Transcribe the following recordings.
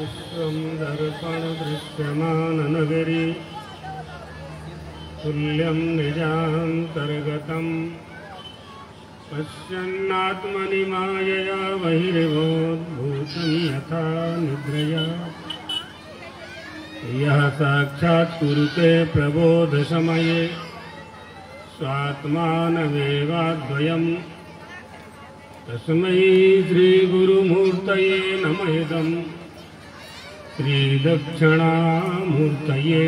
विश्वं दर्पणदृश्यमाननगरी तुल्यं निजान्तर्गतं पश्यन्नात्मनि मायया बहिर्भूतं यथा निद्रया यः साक्षात् कुरुते प्रबोधसमये स्वात्मानमेवाद्वयम् तस्मै श्रीगुरुमूर्तये नमः इदं श्रीदक्षिणामूर्तये।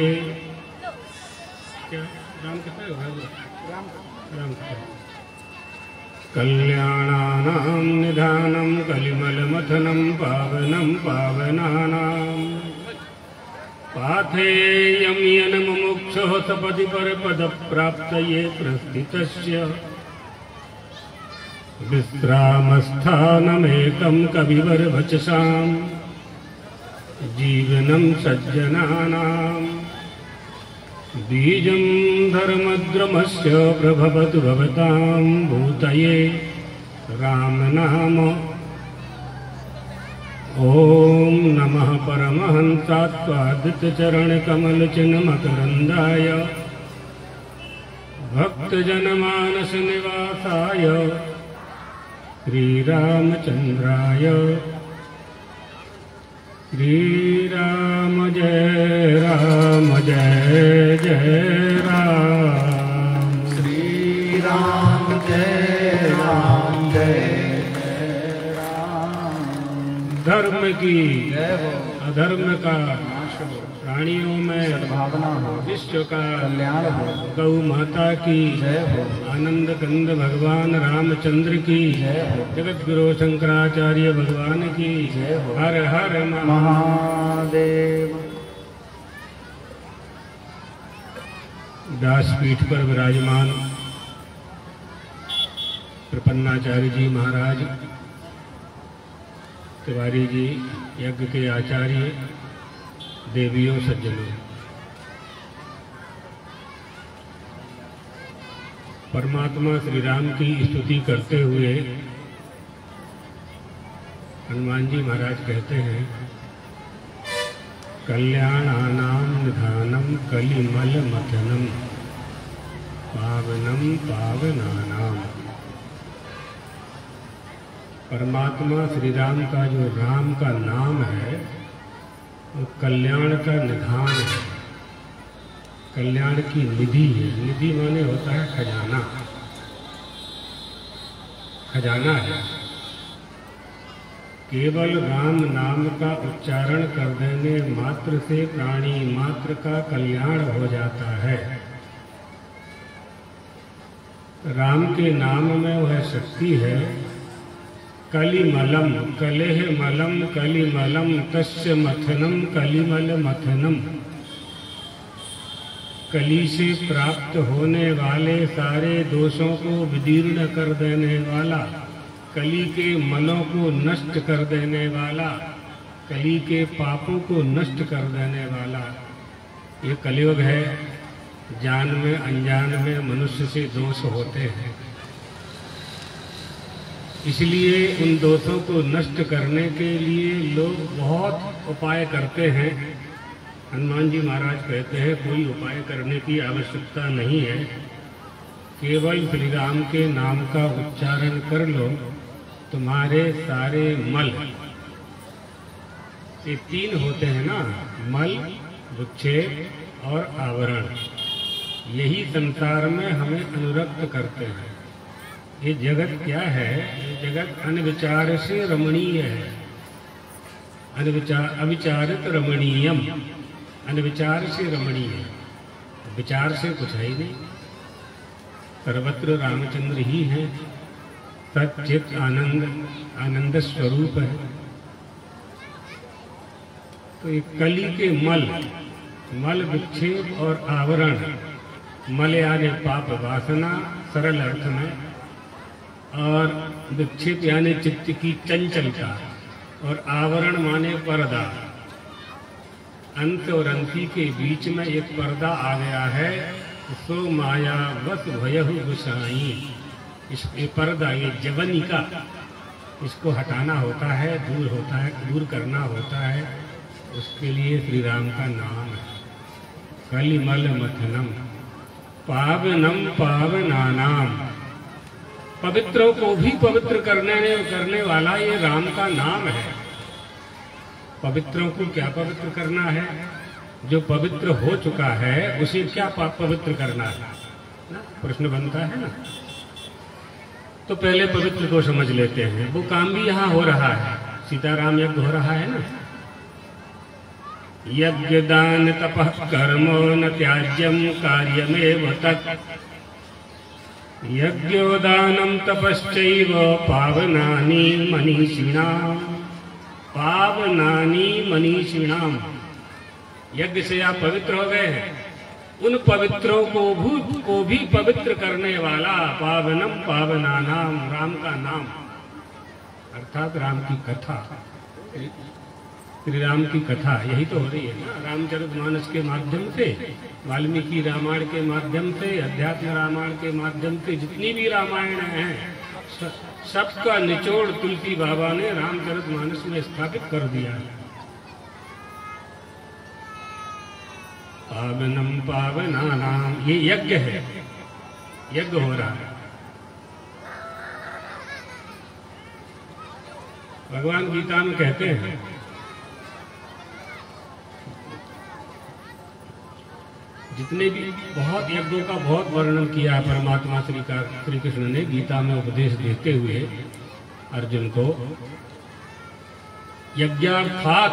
कल्याणानां निधानं कलिमलमथनं पावनं पावनानां पाथेयं येन मुमुक्षुः सपदि परपदप्राप्तये प्रस्थितस्य विश्रामस्थानमेकं कविवरवचसां जीवनं सज्जनानां बीजं धर्मद्रुमस्य प्रभवतु भवतां भूतये रामनाम। ॐ नमः परमहंसात्वादितचरणकमलचिन्मकरन्दाय भक्तजनमानसनिवासाय श्रीरामचन्द्राय श्रीराम जय राम जय जय राम श्रीराम जय राम जय राम। धर्म की अधर्म का प्राणियों में सद्भावना हो, विश्व का कल्याण हो, गौ माता की जय हो, आनंद कंद भगवान रामचंद्र की जय हो, जगत गुरु शंकराचार्य भगवान की जय हो। हर हर महादेव। व्यासपीठ पर विराजमान प्रपन्नाचार्य जी महाराज, तिवारी जी यज्ञ के आचार्य, देवियों सज्जनों, परमात्मा श्री राम की स्तुति करते हुए हनुमान जी महाराज कहते हैं, कल्याणानां निधानं कलिमल मथनं पावनं पावनानां। परमात्मा श्री राम का जो राम का नाम है वो कल्याण का निधान है, कल्याण की निधि है। निधि माने होता है खजाना, खजाना है। केवल राम नाम का उच्चारण कर देने मात्र से प्राणी मात्र का कल्याण हो जाता है। राम के नाम में वह शक्ति है। कलिमलम कलेह मलम कलिमलम तस्य मथनम कलिमल मथनम। कली से प्राप्त होने वाले सारे दोषों को विदीर्ण कर देने वाला, कली के मलों को नष्ट कर देने वाला, कली के पापों को नष्ट कर देने वाला ये कलयुग है। जान में अनजान में मनुष्य से दोष होते हैं, इसलिए उन दोषों को नष्ट करने के लिए लोग बहुत उपाय करते हैं। हनुमान जी महाराज कहते हैं कोई उपाय करने की आवश्यकता नहीं है, केवल श्री राम के नाम का उच्चारण कर लो, तुम्हारे सारे मल, ये तीन होते हैं ना, मल, विक्षेप और आवरण, यही संसार में हमें अनुरक्त करते हैं। ये जगत क्या है? ये जगत अनविचार से रमणीय है, अविचारित रमणीयम, अनविचार से रमणीय, विचार से कुछ है ही नहीं। सर्वत्र रामचंद्र ही है, सच्चित आनंद, आनंद स्वरूप है। तो ये कली के मल, मल विक्षेप और आवरण, मल यानी पाप वासना सरल अर्थ में, और विक्षेप यानी चित्त की चंचलता, और आवरण माने पर्दा। अंत और अंती के बीच में एक पर्दा आ गया है, सो माया बस भयहु गुसाई। ये पर्दा, ये जवनिका, इसको हटाना होता है, दूर होता है, दूर करना होता है। उसके लिए श्री राम का नाम है। कलिमल मथनम पावनम पावनानाम, पवित्रों को भी पवित्र करने वाला ये राम का नाम है। पवित्रों को क्या पवित्र करना है? जो पवित्र हो चुका है उसे क्या पवित्र करना है ना? प्रश्न बनता है ना। तो पहले पवित्र को समझ लेते हैं। वो काम भी यहाँ हो रहा है, सीताराम यज्ञ हो रहा है ना। यज्ञ दान तपः कर्मो न त्याज्यम कार्यमेव तत्, यज्ञोदानम तपश्चैव पावनानि मनीषिणाम्, पावनानि मनीषिणाम्। यज्ञ से आप पवित्र हो गए हैं, उन पवित्रों को भी पवित्र करने वाला पावनम पावनानाम, राम का नाम अर्थात राम की कथा, श्री राम की कथा यही तो हो रही है ना। रामचरितमानस के माध्यम से, वाल्मीकि रामायण के माध्यम से, अध्यात्म रामायण के माध्यम से, जितनी भी रामायण हैं सबका निचोड़ तुलसी बाबा ने रामचरितमानस में स्थापित कर दिया है। पावनम पावनानाम, ये यज्ञ है, यज्ञ हो रहा है। भगवान गीता में कहते हैं जितने भी बहुत यज्ञों का बहुत वर्णन किया है परमात्मा श्री कृष्ण ने गीता में उपदेश देते हुए अर्जुन को। यज्ञार्थात,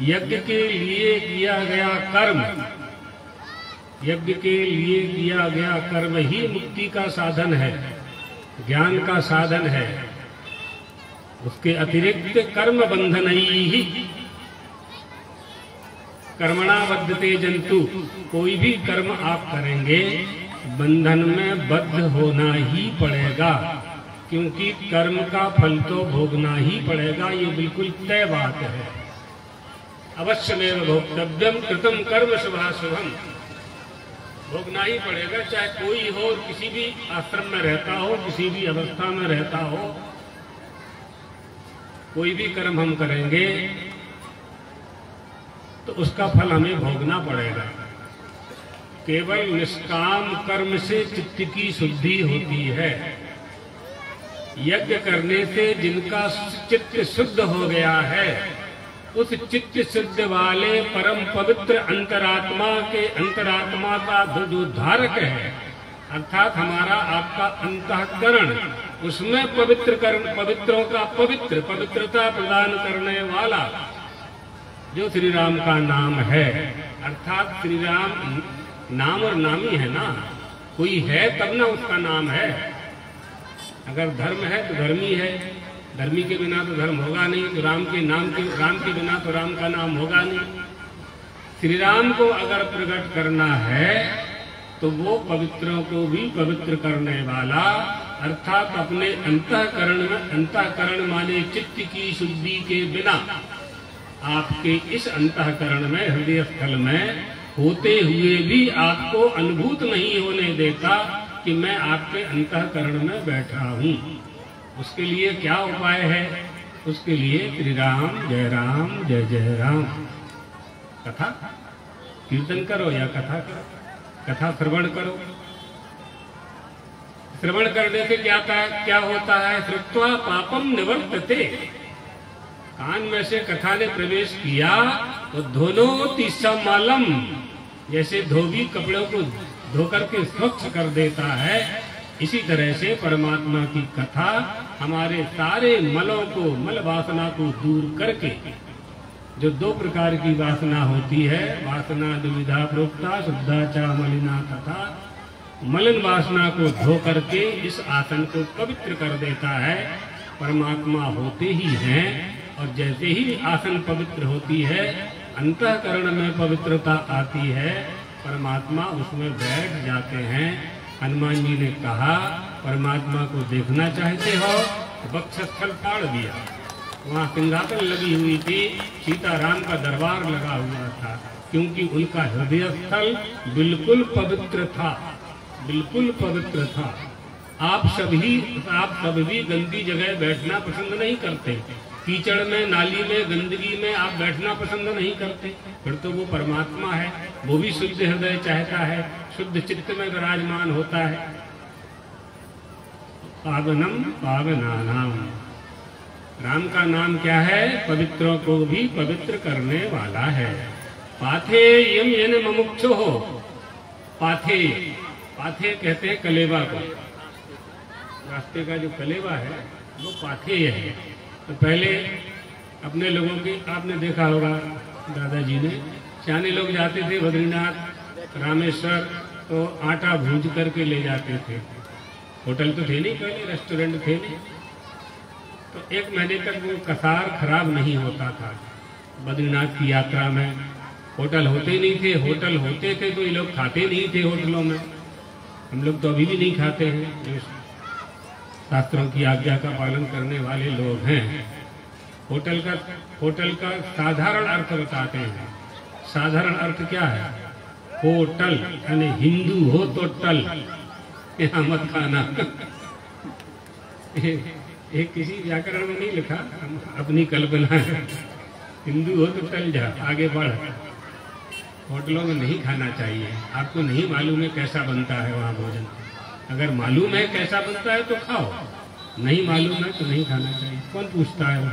यज्ञ के लिए किया गया कर्म, यज्ञ के लिए किया गया कर्म ही मुक्ति का साधन है, ज्ञान का साधन है। उसके अतिरिक्त कर्म बंधन ही, कर्मणा बद्धते जंतु, कोई भी कर्म आप करेंगे बंधन में बद्ध होना ही पड़ेगा, क्योंकि कर्म का फल तो भोगना ही पड़ेगा। ये बिल्कुल तय बात है। अवश्यमेव भोक्तव्यम कृतम कर्म शुभाशुभम, भोगना ही पड़ेगा, चाहे कोई हो, किसी भी आश्रम में रहता हो, किसी भी अवस्था में रहता हो, कोई भी कर्म हम करेंगे तो उसका फल हमें भोगना पड़ेगा। केवल निष्काम कर्म से चित्त की शुद्धि होती है। यज्ञ करने से जिनका चित्त शुद्ध हो गया है, उस चित्त शुद्ध वाले परम पवित्र अंतरात्मा के, अंतरात्मा का जो धारक है, अर्थात हमारा आपका अंतःकरण, उसमें पवित्र कर्म, पवित्रों का पवित्र, पवित्रता प्रदान करने वाला जो श्री राम का नाम है। अर्थात श्री राम नाम और नामी है ना, कोई है तब ना उसका नाम है। अगर धर्म है तो धर्मी है, धर्मी के बिना तो धर्म होगा नहीं, तो राम के बिना तो राम का नाम होगा नहीं। श्री राम को अगर प्रकट करना है तो वो पवित्रों को भी पवित्र करने वाला, अर्थात अपने अंतःकरण में, अंतःकरण माने चित्त की शुद्धि के बिना आपके इस अंतःकरण में, हृदय स्थल में होते हुए भी आपको अनुभूत नहीं होने देता कि मैं आपके अंतःकरण में बैठा हूँ। उसके लिए क्या उपाय है? उसके लिए श्री राम जय जय राम। कथा कीर्तन करो या कथा करो, कथा श्रवण करो। श्रवण करने से क्या होता है? श्रुत्वा पापम निवर्तते। कान में से कथा ने प्रवेश किया तो धोनोति समलम, जैसे धोबी कपड़ों को धोकर के स्वच्छ कर देता है, इसी तरह से परमात्मा की कथा हमारे सारे मलों को, मल वासना को दूर करके, जो दो प्रकार की वासना होती है, वासना दुविधा प्रोक्ता शुद्धा च मलिना तथा, मलिन वासना को धो करके इस आसन को पवित्र कर देता है। परमात्मा होते ही हैं, और जैसे ही आसन पवित्र होती है, अंतःकरण में पवित्रता आती है, परमात्मा उसमें बैठ जाते हैं। हनुमान जी ने कहा, परमात्मा को देखना चाहते हो तो वक्षस्थल फाड़ दिया, वहाँ सिंहासन लगी हुई थी, सीताराम का दरबार लगा हुआ था, क्योंकि उनका हृदय स्थल बिल्कुल पवित्र था, बिल्कुल पवित्र था। आप सब भी गंदी जगह बैठना पसंद नहीं करते, कीचड़ में, नाली में, गंदगी में आप बैठना पसंद नहीं करते, फिर तो वो परमात्मा है, वो भी शुद्ध हृदय चाहता है, शुद्ध चित्त में विराजमान होता है। पावनम पावनानाम, राम का नाम क्या है? पवित्रों को भी पवित्र करने वाला है। पाथेयम यानी मुमुक्षु हो। पाथे, पाथे कहते हैं कलेवा को, रास्ते का जो कलेवा है वो पाथेय है। तो पहले अपने लोगों की आपने देखा होगा, दादाजी ने, सियाने लोग जाते थे बद्रीनाथ, रामेश्वर, तो आटा भूंज करके ले जाते थे। होटल तो थे नहीं, पहले रेस्टोरेंट थे नहीं, तो 1 महीने तक वो कसार खराब नहीं होता था। बद्रीनाथ की यात्रा में होटल होते नहीं थे, होटल होते थे तो ये लोग खाते नहीं थे होटलों में। हम लोग तो अभी भी नहीं खाते हैं, जो शास्त्रों की आज्ञा का पालन करने वाले लोग हैं। होटल का साधारण अर्थ बताते हैं। साधारण अर्थ क्या है? होटल, यानी हिंदू हो तो टल, यहाँ मत खाना। एक किसी व्याकरण में नहीं लिखा, अपनी कल्पना है। हिंदू हो तो टल जा, आगे बढ़। होटलों में नहीं खाना चाहिए। आपको नहीं मालूम है कैसा बनता है वहाँ भोजन। अगर मालूम है कैसा बनता है तो खाओ, नहीं मालूम है तो नहीं खाना चाहिए। कौन पूछता है वो?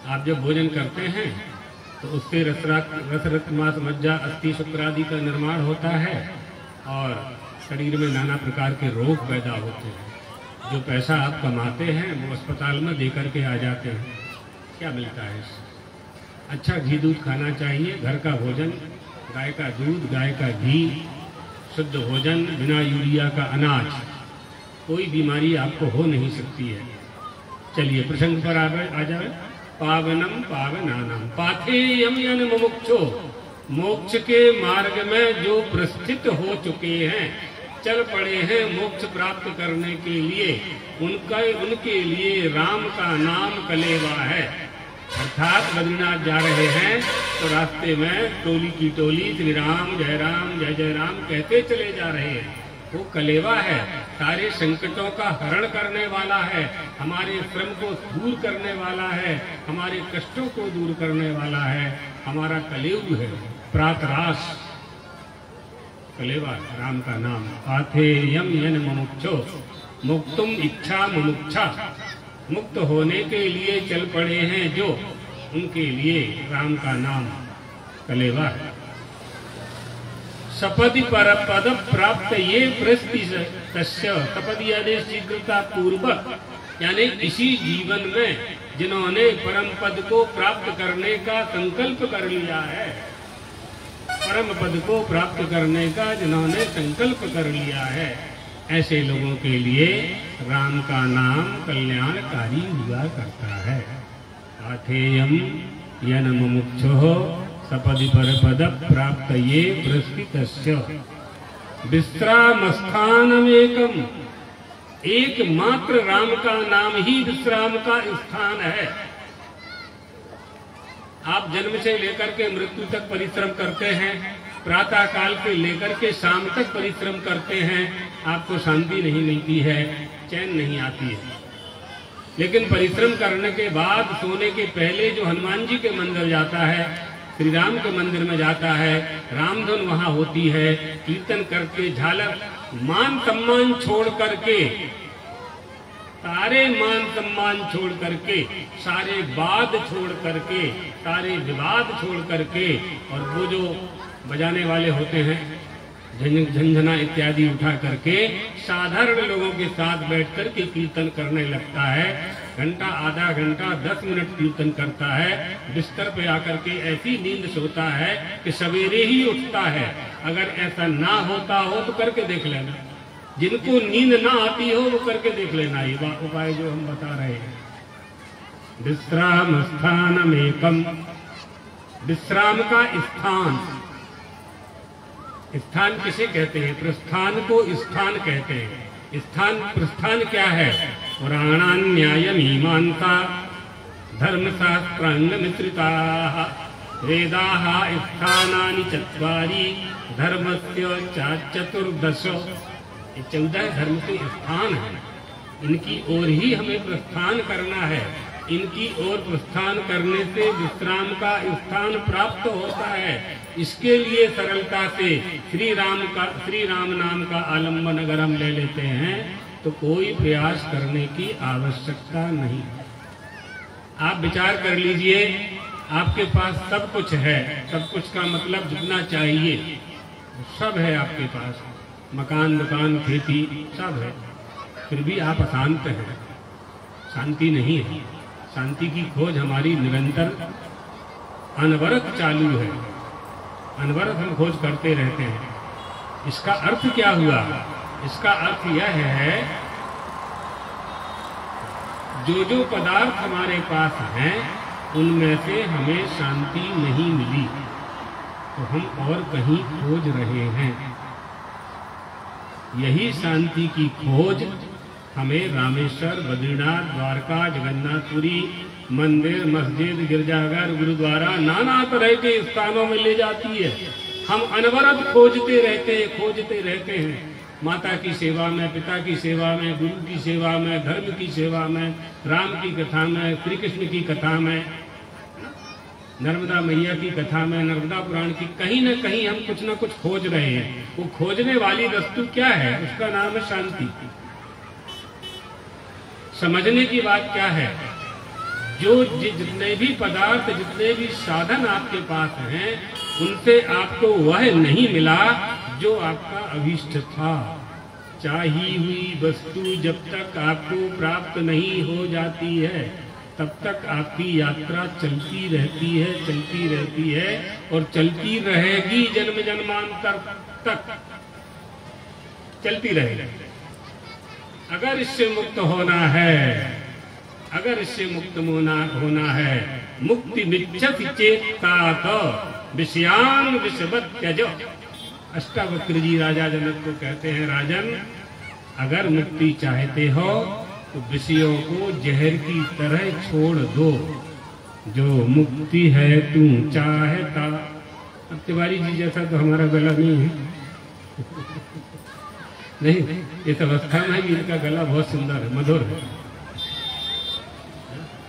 आप जब भोजन करते हैं तो उससे रस मांस मज्जा अस्थि शुक्र आदि का निर्माण होता है और शरीर में नाना प्रकार के रोग पैदा होते हैं। जो पैसा आप कमाते हैं वो अस्पताल में दे करके आ जाते हैं। क्या मिलता है इससे? अच्छा घी दूध खाना चाहिए, घर का भोजन, गाय का दूध, गाय का घी, शुद्ध भोजन, बिना यूरिया का अनाज, कोई बीमारी आपको हो नहीं सकती है। चलिए प्रसंग पर आ जाए। पावनम पावनानाम, पाथेयम यानी मुमुक्षो, मोक्ष के मार्ग में जो प्रस्थित हो चुके हैं, चल पड़े हैं मोक्ष प्राप्त करने के लिए, उनके लिए राम का नाम कलेवा है। अर्थात बद्रीनाथ जा रहे हैं तो रास्ते में टोली की टोली श्री राम जय जय राम कहते चले जा रहे हैं। वो कलेवा है, सारे संकटों का हरण करने वाला है, हमारे श्रम को दूर करने वाला है, हमारे कष्टों को दूर करने वाला है, हमारा कलेव है, प्रातरास कलेवा राम का नाम। पाथेयम यन मुमुक्षो, मुक्तुम इच्छा मुमुक्षा, मुक्त होने के लिए चल पड़े हैं जो, उनके लिए राम का नाम कलेवा है। सपदि पर पद प्राप्त ये प्रस्ति तस्य, सपदि आदेश शीघ्रता पूर्वक, यानी इसी जीवन में जिन्होंने परम पद को प्राप्त करने का संकल्प कर लिया है, परम पद को प्राप्त करने का जिन्होंने संकल्प कर लिया है, ऐसे लोगों के लिए राम का नाम कल्याणकारी हुआ करता है। पाथेयम यन मुमुक्षुः सपदि पर पद प्राप्त ये प्रस्थितस्य, विश्रामस्थानमेकम, एकमात्र राम का नाम ही विश्राम का स्थान है। आप जन्म से लेकर के मृत्यु तक परिश्रम करते हैं, प्रातः काल से लेकर के शाम तक परिश्रम करते हैं, आपको शांति नहीं मिलती है, चैन नहीं आती है। लेकिन परिश्रम करने के बाद सोने के पहले जो हनुमान जी के मंदिर जाता है, श्री राम के मंदिर में जाता है, रामधुन वहां होती है, कीर्तन करके, झालर, मान सम्मान छोड़ करके, सारे मान सम्मान छोड़ करके, सारे वाद छोड़ करके, सारे विवाद छोड़ करके, और वो जो बजाने वाले होते हैं झंझना इत्यादि उठा करके साधारण लोगों के साथ बैठ कर के कीर्तन करने लगता है। घंटा, आधा घंटा, 10 मिनट कीर्तन करता है, बिस्तर पे आकर के ऐसी नींद सोता है कि सवेरे ही उठता है। अगर ऐसा ना होता हो तो करके देख लेना, जिनको नींद ना आती हो वो करके देख लेना, ये उपाय जो हम बता रहे हैं। विश्राम स्थानमेकम, विश्राम का स्थान, स्थान किसे कहते हैं? प्रस्थान को स्थान कहते हैं। स्थान, प्रस्थान क्या है? पुराणान न्याय मीमांसा धर्मशास्त्रांग मिश्रिताः वेदाः स्थानानि चत्वारि धर्मस्य चतुर्दश। ये 14 धर्म के स्थान है। इनकी ओर ही हमें प्रस्थान करना है। इनकी ओर प्रस्थान करने से विश्राम का स्थान प्राप्त होता है। इसके लिए सरलता से श्री राम नाम का आलम्बन अगर हम ले लेते हैं तो कोई प्रयास करने की आवश्यकता नहीं। आप विचार कर लीजिए, आपके पास सब कुछ है, सब कुछ का मतलब जितना चाहिए सब है आपके पास, मकान दुकान खेती सब है, फिर भी आप अशांत हैं, शांति नहीं है। शांति की खोज हमारी निरंतर अनवरत चालू है, अनवरत हम खोज करते रहते हैं। इसका अर्थ क्या हुआ? इसका अर्थ यह है जो पदार्थ हमारे पास हैं उनमें से हमें शांति नहीं मिली तो हम और कहीं खोज रहे हैं। यही शांति की खोज हमें रामेश्वर, बद्रीनाथ, द्वारका, जगन्नाथपुरी, मंदिर, मस्जिद, गिरजाघर, गुरुद्वारा, नाना तरह के स्थानों में ले जाती है। हम अनवरत खोजते रहते हैं माता की सेवा में, पिता की सेवा में, गुरु की सेवा में, धर्म की सेवा में, राम की कथा में, श्री कृष्ण की कथा में, नर्मदा मैया की कथा में, नर्मदा पुराण की, कहीं न कहीं हम कुछ न कुछ खोज रहे हैं। वो खोजने वाली वस्तु क्या है? उसका नाम है शांति। समझने की बात क्या है? जो जितने भी पदार्थ, जितने भी साधन आपके पास हैं, उनसे आपको वह नहीं मिला जो आपका अभीष्ट था। चाही हुई वस्तु जब तक आपको प्राप्त नहीं हो जाती है तब तक आपकी यात्रा चलती रहती है और चलती रहेगी, जन्म जन्मांतर तक चलती रहेगी। अगर इससे मुक्त होना है, मुक्ति मिच्छति चेतात विषयान विषवत् त्यज। अष्टावक्र जी राजा जनक को कहते हैं, राजन अगर मुक्ति चाहते हो तो विषयों को जहर की तरह छोड़ दो। जो मुक्ति है तू चाहता। अब तिवारी जी जैसा तो हमारा गला नहीं है नहीं, इस अवस्था में भी इनका गला बहुत सुंदर है, मधुर है।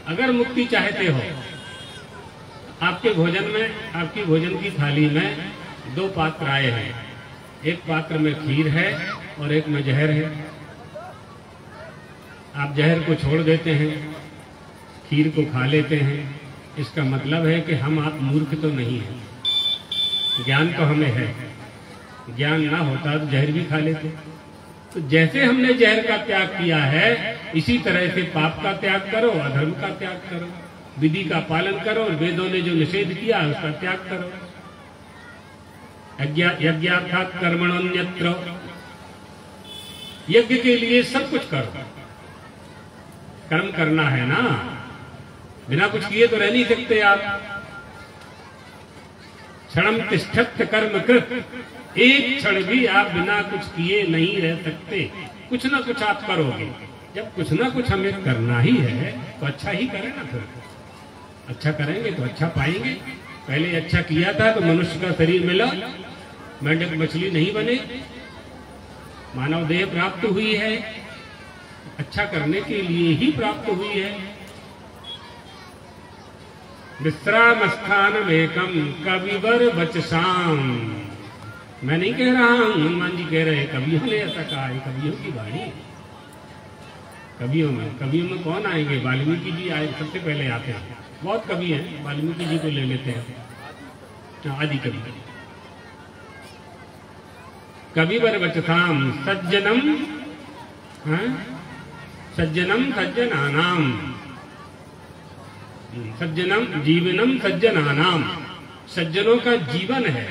अगर मुक्ति चाहते हो, आपके भोजन में, आपकी भोजन की थाली में दो पात्र आए हैं। एक पात्र में खीर है और एक में जहर है। आप जहर को छोड़ देते हैं, खीर को खा लेते हैं। इसका मतलब है कि हम आप मूर्ख तो नहीं हैं, ज्ञान तो हमें है। ज्ञान ना होता तो जहर भी खा लेते। तो जैसे हमने जहर का त्याग किया है, इसी तरह से पाप का त्याग करो, अधर्म का त्याग करो, विधि का पालन करो, वेदों ने जो निषेध किया उसका त्याग करो। यज्ञार्थात् कर्मणोन्यत्र, यज्ञ के लिए सब कुछ करो। कर्म करना है ना, बिना कुछ किए तो रह नहीं सकते आप। क्षणम तिष्ठत् कर्म कृत, एक क्षण भी आप बिना कुछ किए नहीं रह सकते। कुछ ना कुछ आप करोगे। जब कुछ ना कुछ हमें करना ही है तो अच्छा ही करें ना। फिर अच्छा करेंगे तो अच्छा पाएंगे। पहले अच्छा किया था तो मनुष्य का शरीर मिला, मेंढक मछली नहीं बने, मानव देह प्राप्त हुई है। अच्छा करने के लिए ही प्राप्त हुई है। विश्राम स्थानम एकम कविवर वचसाम। मैं नहीं कह रहा हूं, हनुमान जी कह रहे हैं। कवियों ने ऐसा कहा है, कवियों की वाणी। कवियों में कौन आएंगे? वाल्मीकि जी आए, सबसे पहले आते हैं। बहुत कवि हैं, वाल्मीकि जी को ले लेते हैं, आदि कवि। कविवर वचसाम सज्जनम, सज्जनम सज्जनानाम, सज्जनम जीवनम सज्जनानाम। सज्जनों का जीवन है।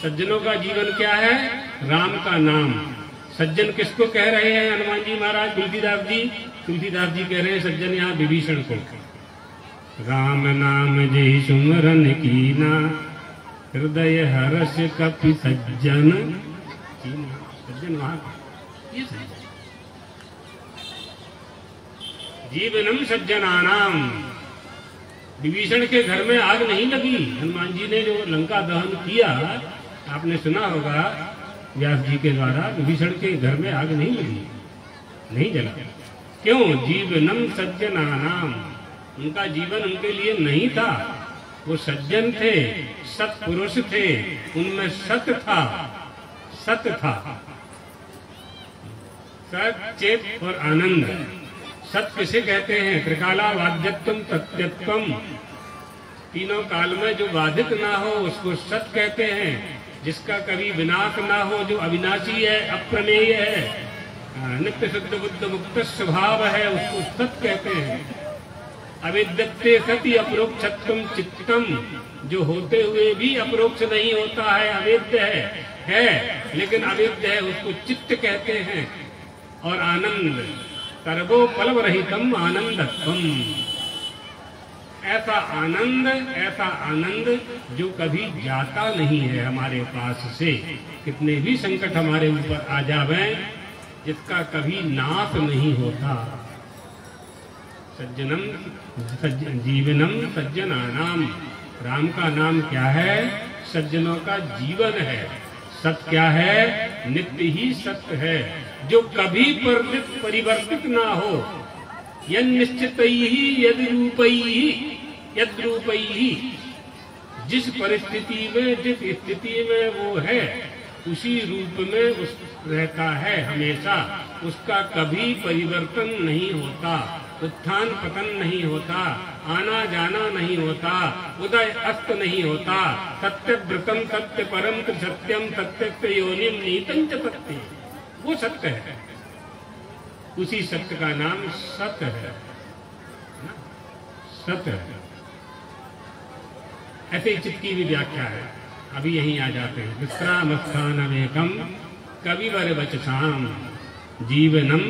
सज्जनों का जीवन क्या है? राम का नाम। सज्जन किसको कह रहे हैं हनुमान जी महाराज? तुलसीदास जी। तुलसीदास जी कह रहे हैं सज्जन यहाँ विभीषण को। राम नाम जय सुमरन कीना, हृदय हर्ष कपि सज्जन। सज्जन वहां, ये सज्जन। जीवनम सज्जनानाम। विभीषण के घर में आग नहीं लगी। हनुमान जी ने जो लंका दहन किया, आपने सुना होगा व्यास जी के द्वारा, विभीषण के घर में आग नहीं लगी, नहीं जला। क्यों? जीवनम सज्जनानाम, उनका जीवन उनके लिए नहीं था। वो सज्जन थे, सत्पुरुष थे, उनमें सत था, सत था, सत, चेत और आनंद। सत किसे कहते हैं? त्रिकाला वाद्यत्वम सत्यत्वम, तीनों काल में जो बाधित ना हो उसको सत कहते हैं। जिसका कभी विनाश ना हो, जो अविनाशी है, अप्रमेय है, नित्य शुद्ध बुद्ध मुक्त स्वभाव है, उसको सत कहते हैं। अविद्यते सति अपरोक्षत्वम चित्तम, जो होते हुए भी अपरोक्ष नहीं होता है, अवेद्य है लेकिन अवेद्य है, उसको चित्त कहते हैं। और आनंद, सर्वोपलव रहितम आनंदत्वम, ऐसा आनंद जो कभी जाता नहीं है हमारे पास से। कितने भी संकट हमारे ऊपर आ जावे, जिसका कभी नाश नहीं होता। जीवनम सज्जनानाम, राम का नाम क्या है? सज्जनों का जीवन है। सत्य क्या है? नित्य ही सत्य है, जो कभी परिवर्तित ना हो। यद निश्चित ही यद रूपई ही, जिस परिस्थिति में, जिस स्थिति में वो है, उसी रूप में उस रहता है हमेशा। उसका कभी परिवर्तन नहीं होता, उत्थान पतन नहीं होता, आना जाना नहीं होता, उदय अस्त नहीं होता। सत्य व्रतम सत्य परम सत्यम सत्य योनिम नीतम च सत्य, वो सत्य है। उसी सत्य का नाम सत्य है, सत्य है। ऐसे चित्त की भी व्याख्या है। अभी यहीं आ जाते हैं। विश्राम स्थानमेकम कविवर वचसाम जीवनम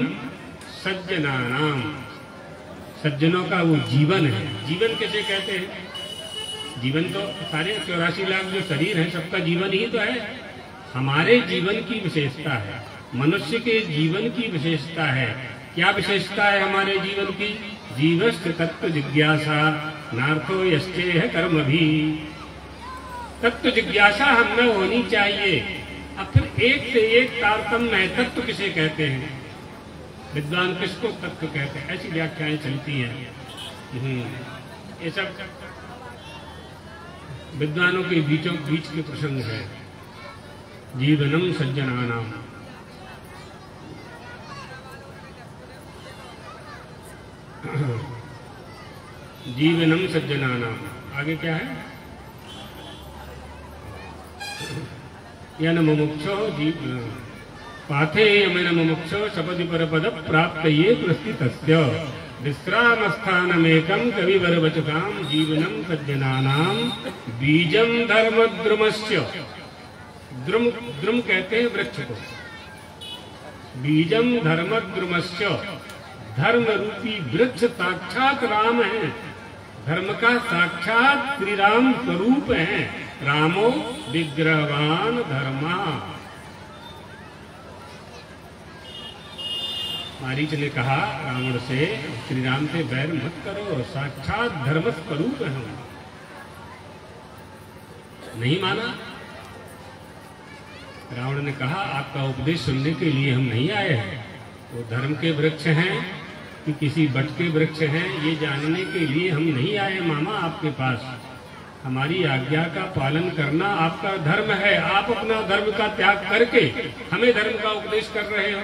सज्जनानाम, सज्जनों का वो जीवन है। जीवन कैसे कहते हैं? जीवन तो सारे 84 लाख जो शरीर है, सबका जीवन ही तो है। हमारे जीवन की विशेषता है, मनुष्य के जीवन की विशेषता है। क्या विशेषता है हमारे जीवन की? जीवस्य तत्व जिज्ञासा नार्थो यस्ते है कर्म भी। तत्व जिज्ञासा हम में होनी चाहिए। अब फिर एक से एक तारतम्य है। तत्व किसे कहते हैं? विद्वान किसको तत्व कहते हैं? ऐसी व्याख्याएं चलती हैं। ये सब विद्वानों के बीच के प्रसंग है। जीवनम सज्जनानाम, जीवनम सज्जनानाम। आगे क्या है? यन मुमुक्षो पाथे यमन मुमुक्षो सपदि परपद प्राप्त ये प्रस्थितस्य विश्रामस्थानमेकं कविवर वचसाम जीवनम सज्जनानाम बीजम धर्मद्रुमस्य। द्रुम कहते हैं वृक्ष को। बीजम धर्मद्रुमस्य, धर्म रूपी वृक्ष साक्षात राम है। धर्म का साक्षात श्री राम स्वरूप है। रामो विग्रहवान धर्मा। मारीच ने कहा रावण से, श्री राम से बैर मत करो, साक्षात धर्म स्वरूप है। नहीं माना। रावण ने कहा आपका उपदेश सुनने के लिए हम नहीं आए हैं। वो धर्म के वृक्ष हैं कि किसी बट के वृक्ष हैं, ये जानने के लिए हम नहीं आए मामा आपके पास। हमारी आज्ञा का पालन करना आपका धर्म है। आप अपना धर्म का त्याग करके हमें धर्म का उपदेश कर रहे हो।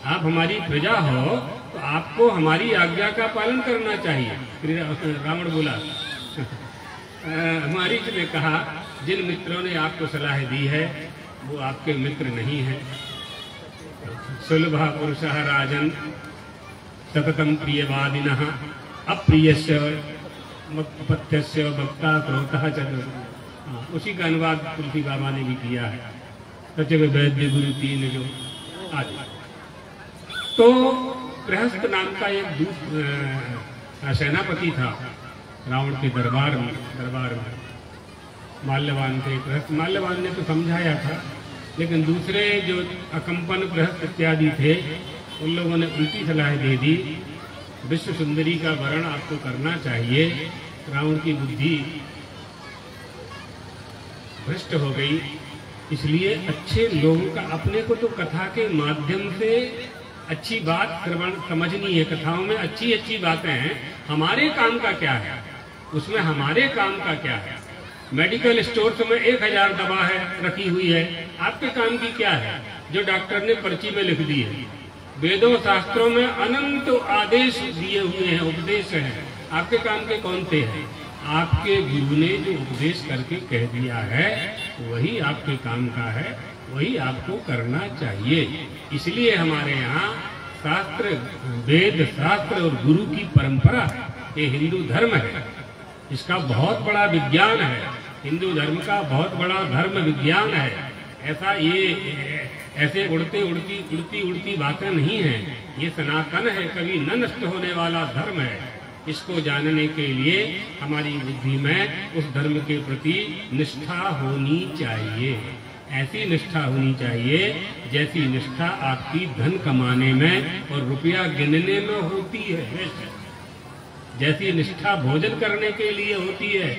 आप हमारी प्रजा हो तो आपको हमारी आज्ञा का पालन करना चाहिए। रावण बोला। मारीच ने कहा जिन मित्रों ने आपको सलाह दी है वो आपके मित्र नहीं है। सुलभा पुरुषः राजन सततम प्रियवादिनः अप्रियस्य पथ्यस्य वक्ता क्रोधः च। उसी का अनुवाद तुलसी बाबा ने भी किया है। सचिव वैद्य गुरु तीन जो आदि। तो गृहस्थ नाम का एक सेनापति था रावण के दरबार में। माल्यवान थे गृहस्थ। माल्यवान ने तो समझाया था, लेकिन दूसरे जो अकंपन गृहस्थ इत्यादि थे उन लोगों ने उल्टी सलाह दे दी। विश्व सुंदरी का वर्ण आपको करना चाहिए। रावण की बुद्धि भ्रष्ट हो गई। इसलिए अच्छे लोगों का, अपने को तो कथा के माध्यम से अच्छी बात श्रवण समझनी है, कथाओं में अच्छी अच्छी बातें हैं। हमारे काम का क्या है उसमें, हमारे काम का क्या है? मेडिकल स्टोर में 1000 दवा है रखी हुई है, आपके काम की क्या है जो डॉक्टर ने पर्ची में लिख दी है? वेदों शास्त्रों में अनंत आदेश दिए हुए हैं, उपदेश हैं, आपके काम के कौन से हैं? आपके गुरु ने जो उपदेश करके कह दिया है वही आपके काम का है, वही आपको करना चाहिए। इसलिए हमारे यहाँ शास्त्र, वेद शास्त्र और गुरु की परंपरा, ये हिंदू धर्म है, इसका बहुत बड़ा विज्ञान है। हिंदू धर्म का बहुत बड़ा धर्म विज्ञान है। ऐसा ये ऐसे उड़ती उड़ती बातें नहीं है, ये सनातन है, कभी न नष्ट होने वाला धर्म है। इसको जानने के लिए हमारी बुद्धि में उस धर्म के प्रति निष्ठा होनी चाहिए। ऐसी निष्ठा होनी चाहिए जैसी निष्ठा आपकी धन कमाने में और रुपया गिनने में होती है। जैसी निष्ठा भोजन करने के लिए होती है,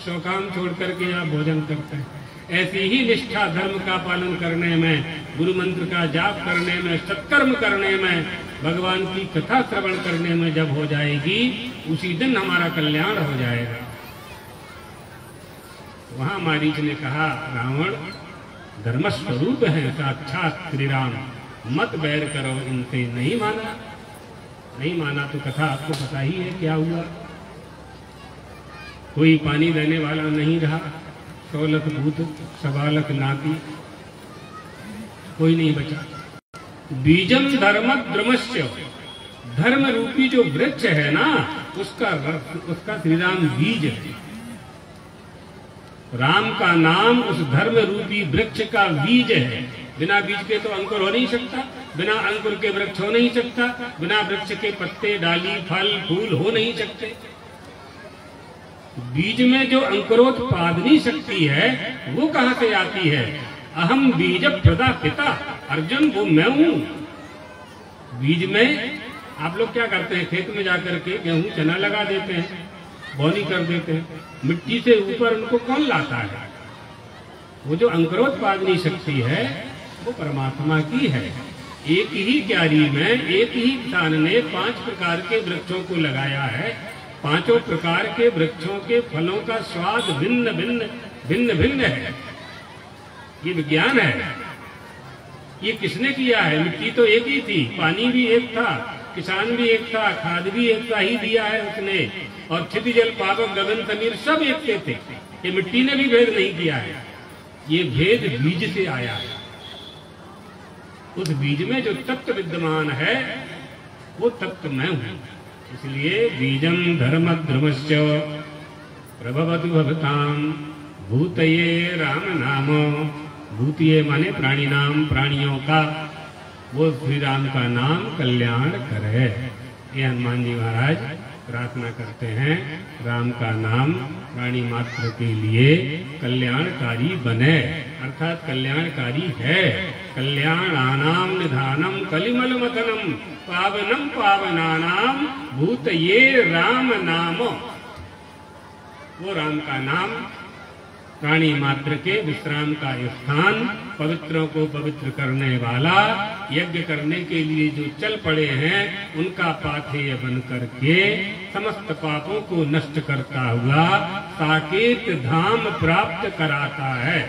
सो काम छोड़ करके आप भोजन करते हैं, ऐसी ही निष्ठा धर्म का पालन करने में, गुरु मंत्र का जाप करने में, सत्कर्म करने में, भगवान की कथा श्रवण करने में जब हो जाएगी, उसी दिन हमारा कल्याण हो जाएगा। वहां मारीच ने कहा, रावण धर्म स्वरूप है साक्षात श्री राम, मत बैर करो इनसे। नहीं माना तो कथा आपको पता ही है क्या हुआ। कोई पानी देने वाला नहीं रहा, 100 लाख भूत, 1.25 लाख नाती, कोई नहीं बचा। बीजम धर्म द्रमश्य, धर्म रूपी जो वृक्ष है ना, उसका श्री राम बीज है। राम का नाम उस धर्म रूपी वृक्ष का बीज है। बिना बीज के तो अंकुर हो नहीं सकता, बिना अंकुर के वृक्ष हो नहीं सकता, बिना वृक्ष के पत्ते, डाली, फल, फूल हो नहीं सकते। बीज में जो अंकुरोत्पादनी शक्ति है वो कहां से आती है? अहम बीज प्रदा पिता, अर्जुन वो मैं हूं। बीज में आप लोग क्या करते हैं, खेत में जाकर के गेहूं चना लगा देते हैं, बोनी कर देते हैं, मिट्टी से ऊपर उनको कौन लाता है? वो जो अंकुरोत्पादनी शक्ति है वो परमात्मा की है। एक ही क्यारी में, एक ही किसान ने 5 प्रकार के वृक्षों को लगाया है। 5 प्रकार के वृक्षों के फलों का स्वाद भिन्न भिन्न है। ये विज्ञान है। ये किसने किया है? मिट्टी तो एक ही थी, पानी भी एक था, किसान भी एक था, खाद भी एक सा ही दिया है उसने, और क्षिति जल पावक गगन समीर सब एक से थे। ये मिट्टी ने भी भेद नहीं किया है, ये भेद बीज से आया है। उस बीज में जो तत्व विद्यमान है वो तत्व मैं हूं। इसलिए बीजम धर्म ध्रुवश्च प्रभवतु भवताम भूतये राम नाम। भूतये माने प्राणी नाम, प्राणियों का, वो श्री राम का नाम कल्याण करे। ये हनुमान जी महाराज प्रार्थना करते हैं, राम का नाम प्राणी मात्र के लिए कल्याणकारी बने, अर्थात कल्याणकारी है। कल्याणानाम निधानम कलिमल मथनम पावनम पावनानाम भूतये राम नाम। वो राम का नाम प्राणी मात्र के विश्राम का स्थान, पवित्रों को पवित्र करने वाला, यज्ञ करने के लिए जो चल पड़े हैं उनका पाथेय बन करके समस्त पापों को नष्ट करता हुआ साकेत धाम प्राप्त कराता है।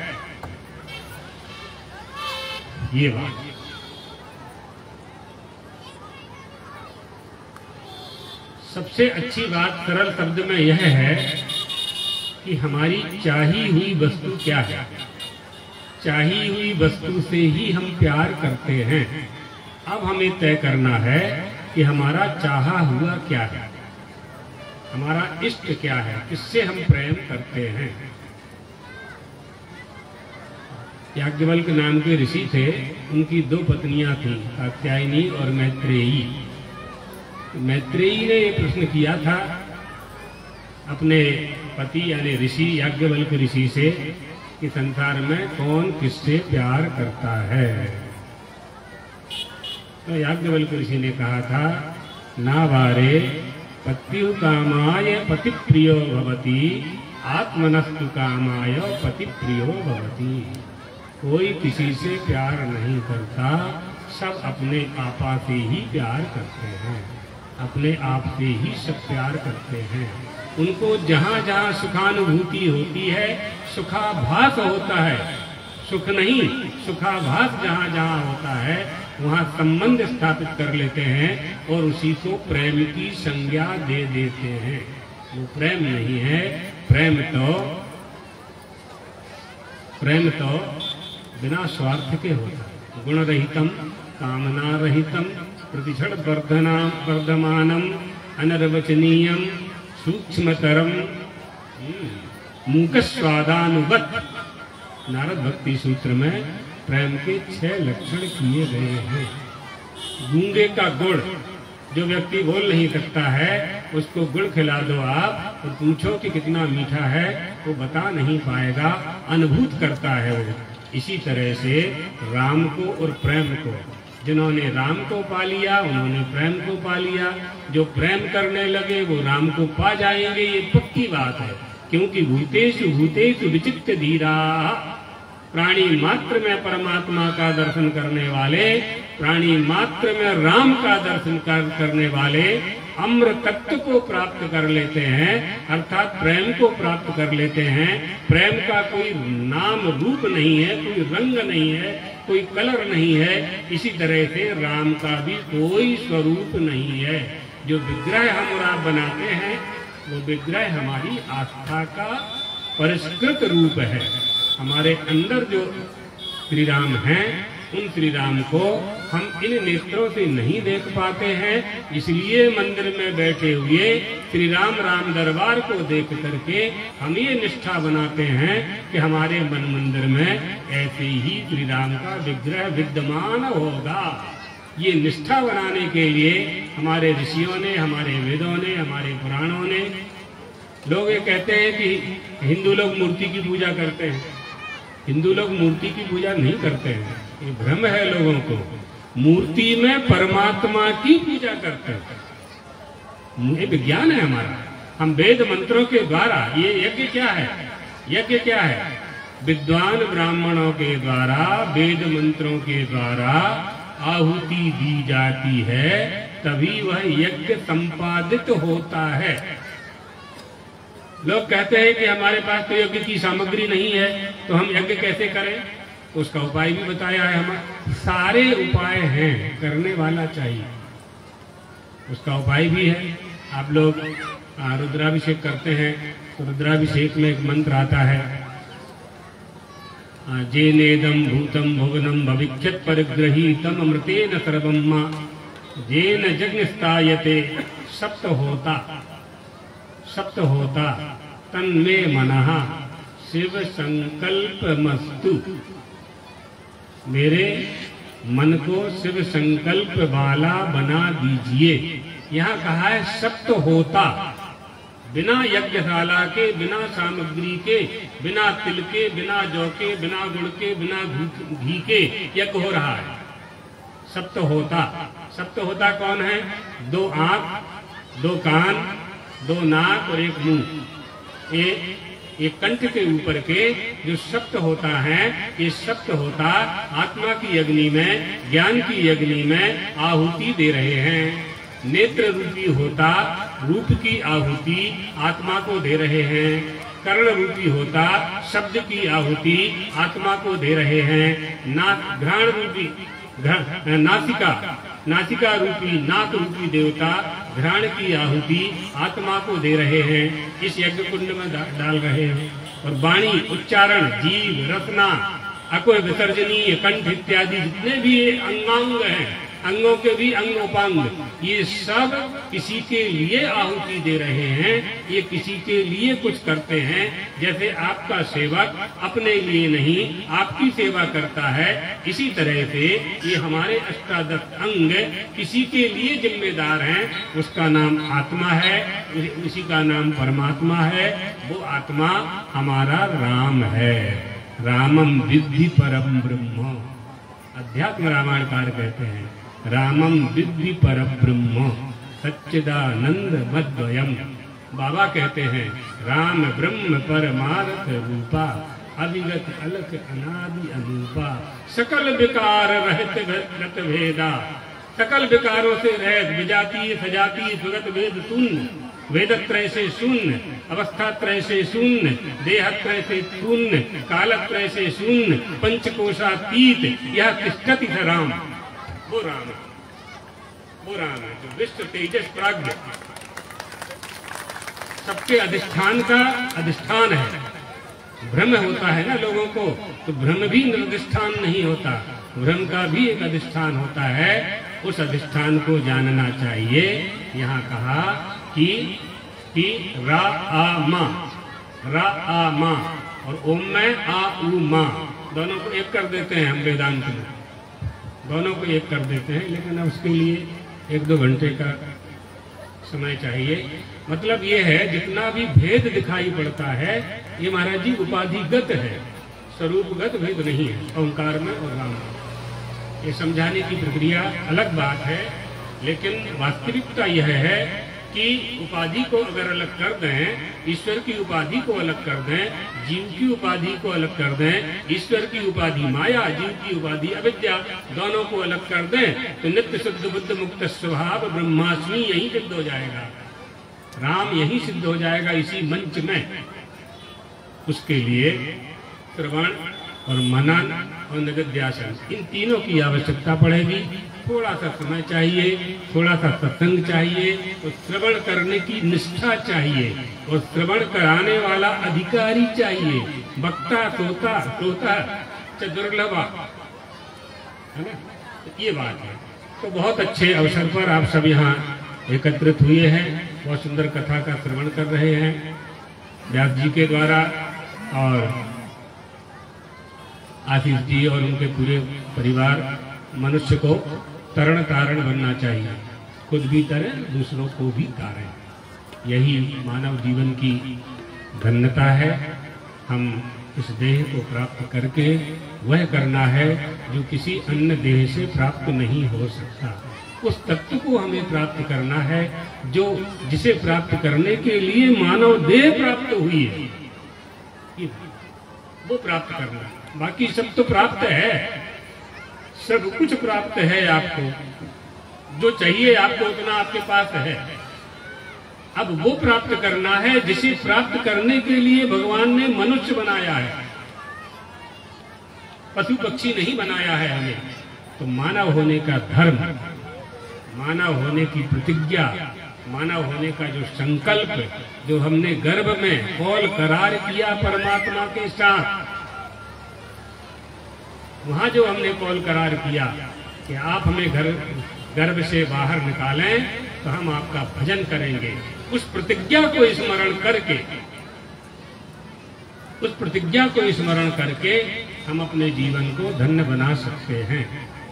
ये बात सबसे अच्छी बात सरल शब्द में यह है कि हमारी चाही हुई वस्तु क्या है। चाही हुई वस्तु से ही हम प्यार करते हैं। अब हमें तय करना है कि हमारा चाहा हुआ क्या है, हमारा इष्ट क्या है, किससे हम प्रेम करते हैं। याज्ञवल्क्य नाम के ऋषि थे, उनकी 2 पत्नियां थीं, कात्यायनी और मैत्रेयी। मैत्रेयी ने ये प्रश्न किया था अपने पति यानी ऋषि याज्ञवल्क्य ऋषि से कि संसार में कौन किससे प्यार करता है। तो याज्ञवल्क्य ऋषि ने कहा था, नावारे पत्यु कामाय पति प्रियो भवति, आत्मनस्तु कामाय पति प्रियो भवति। कोई किसी से प्यार नहीं करता, सब अपने आपा से ही प्यार करते हैं, अपने आप से ही सब प्यार करते हैं। उनको जहाँ जहाँ सुखानुभूति होती है, सुखाभास होता है, सुख नहीं, सुखाभास जहाँ जहाँ होता है वहाँ संबंध स्थापित कर लेते हैं और उसी को प्रेम की संज्ञा दे देते हैं। वो प्रेम नहीं है, प्रेम तो बिना स्वार्थ के होता है। गुण रहितम कामना रहितम प्रतिक्षण वर्धमानम अनर्वचनीयम सूक्ष्मतरम मूक स्वादानुगत। नारद भक्ति सूत्र में प्रेम के 6 लक्षण किए गए हैं। गूंगे का गुड़, जो व्यक्ति बोल नहीं सकता है उसको गुड़ खिला दो आप और पूछो कि कितना मीठा है, वो बता नहीं पाएगा, अनुभूत करता है वो। इसी तरह से राम को और प्रेम को, जिन्होंने राम को पा लिया उन्होंने प्रेम को पा लिया, जो प्रेम करने लगे वो राम को पा जाएंगे, ये पक्की बात है। क्योंकि भूतेषु भूतेषु विचित्त धीरा, प्राणी मात्र में परमात्मा का दर्शन करने वाले, प्राणी मात्र में राम का दर्शन करने वाले अम्र तत्व को प्राप्त कर लेते हैं, अर्थात प्रेम को प्राप्त कर लेते हैं। प्रेम का कोई नाम रूप नहीं है, कोई रंग नहीं है, कोई कलर नहीं है। इसी तरह से राम का भी कोई स्वरूप नहीं है। जो विग्रह हम और आप बनाते हैं वो विग्रह हमारी आस्था का परिष्कृत रूप है। हमारे अंदर जो श्री राम हैं उन श्री राम को हम इन नेत्रों से नहीं देख पाते हैं, इसलिए मंदिर में बैठे हुए श्री राम राम दरबार को देख करके हम ये निष्ठा बनाते हैं कि हमारे मन मंदिर में ऐसे ही श्री राम का विग्रह विद्यमान होगा। ये निष्ठा बनाने के लिए हमारे ऋषियों ने, हमारे वेदों ने, हमारे पुराणों ने, लोग ये कहते हैं कि हिंदू लोग मूर्ति की पूजा करते हैं। हिंदू लोग मूर्ति की पूजा नहीं करते हैं, ये भ्रम है लोगों को। मूर्ति में परमात्मा की पूजा करते हैं, ये विज्ञान है हमारा। हम वेद मंत्रों के द्वारा, ये यज्ञ क्या है? यज्ञ क्या है? विद्वान ब्राह्मणों के द्वारा, वेद मंत्रों के द्वारा आहुति दी जाती है, तभी वह यज्ञ संपादित होता है। लोग कहते हैं कि हमारे पास तो यज्ञ की सामग्री नहीं है, तो हम यज्ञ कैसे करें? तो उसका उपाय भी बताया है। हमारे सारे उपाय हैं, करने वाला चाहिए, उसका उपाय भी है। आप लोग रुद्राभिषेक करते हैं तो रुद्राभिषेक में एक मंत्र आता है, जेनेदम भूतम भुवनम भविष्यत् परिग्रहीतम अमृतेन सर्वम् मा जेन जग्निस्तायते सप्त होता तन्मे मनः शिव संकल्पमस्तु। मेरे मन को शिव संकल्प वाला बना दीजिए। यहाँ कहा है सप्त होता, बिना यज्ञशाला के, बिना सामग्री के, बिना तिल के, बिना जौ के, बिना गुड़ के, बिना घी के यज्ञ हो रहा है। सप्त होता, सप्त होता कौन है? 2 आंख, 2 कान, 2 नाक और 1 मुंह। एक कंठ के ऊपर के जो सप्त होता है, ये सप्त होता आत्मा की अग्नि में, ज्ञान की अग्नि में आहुति दे रहे हैं। नेत्र रूपी होता रूप की आहुति आत्मा को दे रहे हैं। कर्ण रूपी होता शब्द की आहुति आत्मा को दे रहे हैं। घ्राण रूपी नासिका रूपी नाक रूपी देवता घ्राण की आहुति आत्मा को दे रहे हैं, इस यज्ञ कुंड में डाल रहे हैं। और वाणी, उच्चारण, जीव, रसना, अको विसर्जनीय, कंठ इत्यादि जितने भी अंगांग हैं, अंगों के भी अंगोपांग, ये सब किसी के लिए आहुति दे रहे हैं, ये किसी के लिए कुछ करते हैं। जैसे आपका सेवक अपने लिए नहीं आपकी सेवा करता है, इसी तरह से ये हमारे अष्टादश अंग किसी के लिए जिम्मेदार हैं। उसका नाम आत्मा है, उसी का नाम परमात्मा है। वो आत्मा हमारा राम है। रामम विद्धि परम ब्रह्म, अध्यात्म रामायणकार कहते हैं, रामम विद्धि परम ब्रह्म सच्चिदानंद मद्वयम। बाबा कहते हैं राम ब्रह्म परमार्थ रूपा अविगत अलख अनादि अनूपा, सकल विकार रहत गत भेदा, सकल विकारों से रहित, विजातीय सजातीय सुगत भेद शून्य, वेदत्रय से शून्य, अवस्थात्रय से शून्य, देहत्रय से शून्य, कालत्रय से शून्य, पंचकोशातीत, यह तिष्ठति स राम। वो राम है, वो राम है जो विश्व तेजस प्राज्ञ, सबके अधिष्ठान का अधिष्ठान है। भ्रम होता है ना लोगों को, तो भ्रम भी निर्धिष्ठान नहीं होता, भ्रम का भी एक अधिष्ठान होता है। उस अधिष्ठान को जानना चाहिए। यहाँ कहा कि रा आ मा, रा आ मा, और ओम में आ उ मा, दोनों को एक कर देते हैं हम वेदांत में, दोनों को एक कर देते हैं, लेकिन अब उसके लिए 1-2 घंटे का समय चाहिए। मतलब ये है जितना भी भेद दिखाई पड़ता है ये महाराज जी उपाधिगत है, स्वरूपगत भेद नहीं है ओंकार में और राम में। ये समझाने की प्रक्रिया अलग बात है, लेकिन वास्तविकता यह है कि उपाधि को अगर अलग कर दें, ईश्वर की उपाधि को अलग कर दें, जीव की उपाधि को अलग कर दें, ईश्वर की उपाधि माया, जीव की उपाधि अविद्या, दोनों को अलग कर दें, तो नित्य शुद्ध बुद्ध मुक्त स्वभाव ब्रह्मास्मि यही सिद्ध हो जाएगा, राम यही सिद्ध हो जाएगा इसी मंच में। उसके लिए श्रवण और मनन और निधिध्यासन, इन तीनों की आवश्यकता पड़ेगी। थोड़ा सा समय चाहिए, थोड़ा सा सत्संग चाहिए, और श्रवण करने की निष्ठा चाहिए, और श्रवण कराने वाला अधिकारी चाहिए। वक्ता श्रोता श्रोता दुर्लभा है ना, तो ये बात है। तो बहुत अच्छे अवसर पर आप सब यहाँ एकत्रित हुए हैं, बहुत सुंदर कथा का श्रवण कर रहे हैं व्यास जी के द्वारा, और आशीष जी और उनके पूरे परिवार। मनुष्य को तरण तारण बनना चाहिए, खुद भी तरें दूसरों को भी तारें, यही मानव जीवन की धन्यता है। हम इस देह को प्राप्त करके वह करना है जो किसी अन्य देह से प्राप्त नहीं हो सकता। उस तत्व को हमें प्राप्त करना है जो जिसे प्राप्त करने के लिए मानव देह प्राप्त हुई है, वो प्राप्त करना। बाकी सब तो प्राप्त है, सब कुछ प्राप्त है आपको, जो चाहिए आपको उतना आपके पास है। अब वो प्राप्त करना है जिसे प्राप्त करने के लिए भगवान ने मनुष्य बनाया है, पशु पक्षी नहीं बनाया है हमें। तो मानव होने का धर्म, मानव होने की प्रतिज्ञा, मानव होने का जो संकल्प, जो हमने गर्भ में कौल करार किया परमात्मा के साथ, वहां जो हमने कौल करार किया कि आप हमें गर्भ से बाहर निकालें तो हम आपका भजन करेंगे, उस प्रतिज्ञा को स्मरण करके, उस प्रतिज्ञा को स्मरण करके हम अपने जीवन को धन्य बना सकते हैं।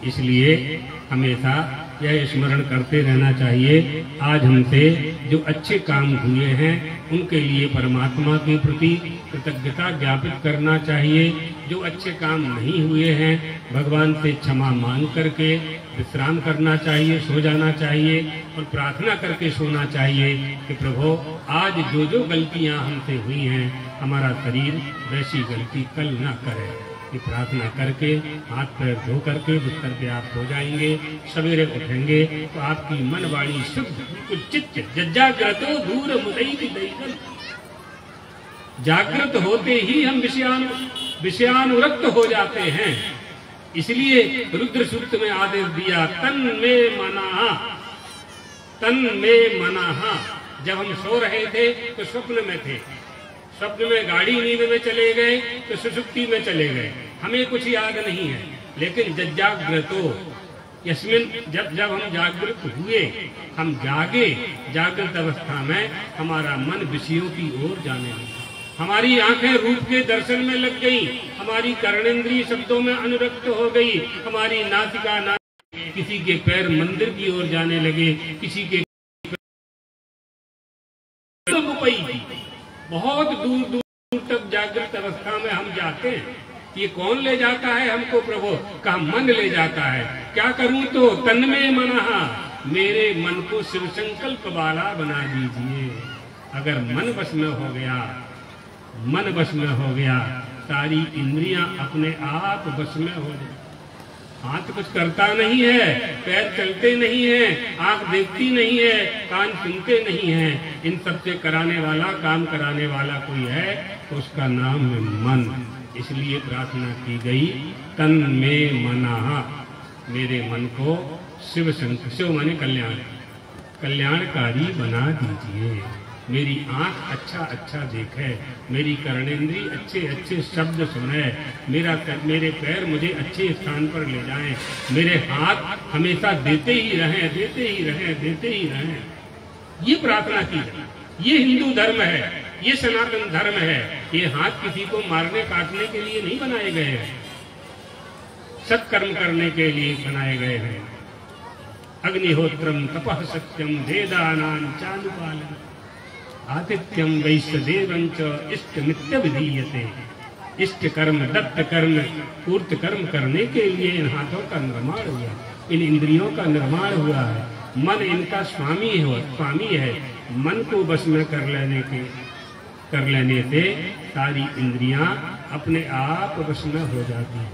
इसलिए हमेशा यह स्मरण करते रहना चाहिए। आज हमसे जो अच्छे काम हुए हैं उनके लिए परमात्मा के प्रति कृतज्ञता ज्ञापित करना चाहिए। जो अच्छे काम नहीं हुए हैं भगवान से क्षमा मांग करके विश्राम करना चाहिए, सो जाना चाहिए, और प्रार्थना करके सोना चाहिए कि प्रभु आज जो जो गलतियां हमसे हुई हैं हमारा शरीर वैसी गलती कल ना करे। ये प्रार्थना करके हाथ पैर धो करके बिस्तर पे आप हो जाएंगे, सवेरे उठेंगे तो आपकी मन वाणी शुद्ध चित्त जज्जाग्रतो दूर मुदई दैवन। जागृत होते ही हम विषयानुरक्त हो जाते हैं। इसलिए रुद्र सूक्त में आदेश दिया, तन में मनाहा, तन में मनाहा। जब हम सो रहे थे तो स्वप्न में थे, स्वप्न में गाड़ी नींद में चले गए तो सुषुप्ति में चले गए, हमें कुछ याद नहीं है। लेकिन जज्जाग्रतो यस्मिन, जब जब हम जागृत हुए, हम जागे, जागृत अवस्था में हमारा मन विषयों की ओर जाने लगा, हमारी आंखें रूप के दर्शन में लग गई, हमारी कर्णेंद्रिय शब्दों में अनुरक्त हो गई, हमारी नासिका किसी के पैर मंदिर की ओर जाने लगे, किसी के बहुत दूर दूर तक जागृत अवस्था में हम जाते हैं। ये कौन ले जाता है हमको प्रभु? कहा मन ले जाता है। क्या करूं तो तन में मनाहा, मेरे मन को शिव संकल्प वाला बना दीजिए। अगर मन बस में हो गया, मन बस में हो गया सारी इंद्रियां अपने आप वश में हो जाए। हाथ कुछ करता नहीं है, पैर चलते नहीं है, आंख देखती नहीं है, कान सुनते नहीं है, इन सबसे कराने वाला, काम कराने वाला कोई है तो उसका नाम है मन। इसलिए प्रार्थना की गई, तन में मना, मेरे मन को शिव शंकर, शिव माने कल्याण, कल्याणकारी बना दीजिए। मेरी आंख अच्छा अच्छा देखे, मेरी कर्णेंद्री अच्छे अच्छे शब्द सुने, मेरे पैर मुझे अच्छे स्थान पर ले जाएं, मेरे हाथ हमेशा देते ही रहें, देते ही रहें, देते ही रहें। ये प्रार्थना की है। ये हिंदू धर्म है, ये सनातन धर्म है। ये हाथ किसी को मारने काटने के लिए नहीं बनाए गए हैं, सत्कर्म करने के लिए बनाए गए हैं। अग्निहोत्रम तपः सत्यम वेदानां चानुपालनम् आतिथ्यम वैश्य देवंच इष्ट नित्य विधीयते। इष्ट कर्म, दत्त कर्म, पूर्त कर्म करने के लिए इन हाथों का निर्माण हुआ, इन इंद्रियों का निर्माण हुआ है। मन इनका स्वामी है। मन को वश में कर लेने से सारी इंद्रियां अपने आप वश में हो जाती हैं।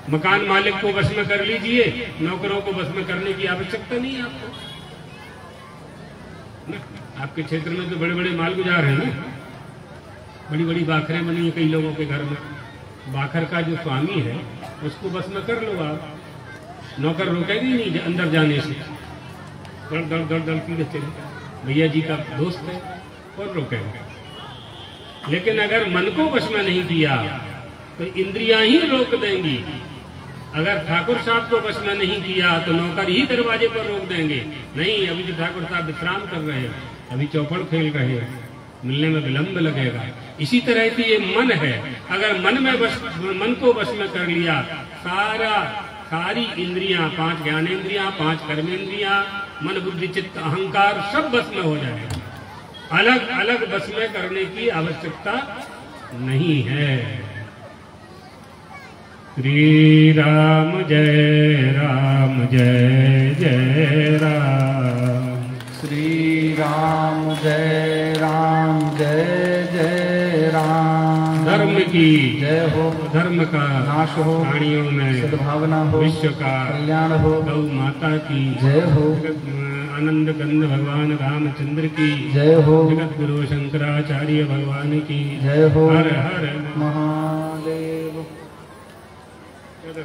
मकान मालिक को वश में कर लीजिए, नौकरों को वश में करने की आवश्यकता नहीं है आपको। आपके क्षेत्र में तो बड़े बड़े माल गुजार हैं ना, बड़ी बड़ी बाखरें बनी है कई लोगों के घर में। बाखर का जो स्वामी है उसको बस में कर लो आप, नौकर रोकेगी नहीं अंदर जाने से, दड़ दड़ दड़ दड़ की चले, भैया जी का दोस्त है और रोकेगा। लेकिन अगर मन को वश में नहीं किया तो इंद्रियां ही रोक देंगी। अगर ठाकुर साहब को वश में नहीं किया तो नौकर ही दरवाजे पर रोक देंगे, नहीं अभी तो ठाकुर साहब विश्राम कर रहे हैं, अभी चौपड़ खेल रहे हैं, मिलने में विलंब लगेगा। इसी तरह की ये मन है, अगर मन को वश में कर लिया, सारी इंद्रियां, 5 ज्ञानेंद्रियां, 5 कर्मेंद्रियां, मन बुद्धि चित्त अहंकार सब वश में हो जाएगा। अलग अलग वश में करने की आवश्यकता नहीं है। श्री राम जय राम, जय जय राम। श्री राम जय राम, जय जय राम। धर्म की जय हो, धर्म का नाश हो, प्राणियों में सद्भावना हो, विश्व का कल्याण हो, गौ माता की जय हो, आनंद कंद भगवान रामचंद्र की जय हो, जगत गुरु शंकराचार्य भगवान की जय हो। हर हर महादेव। क्या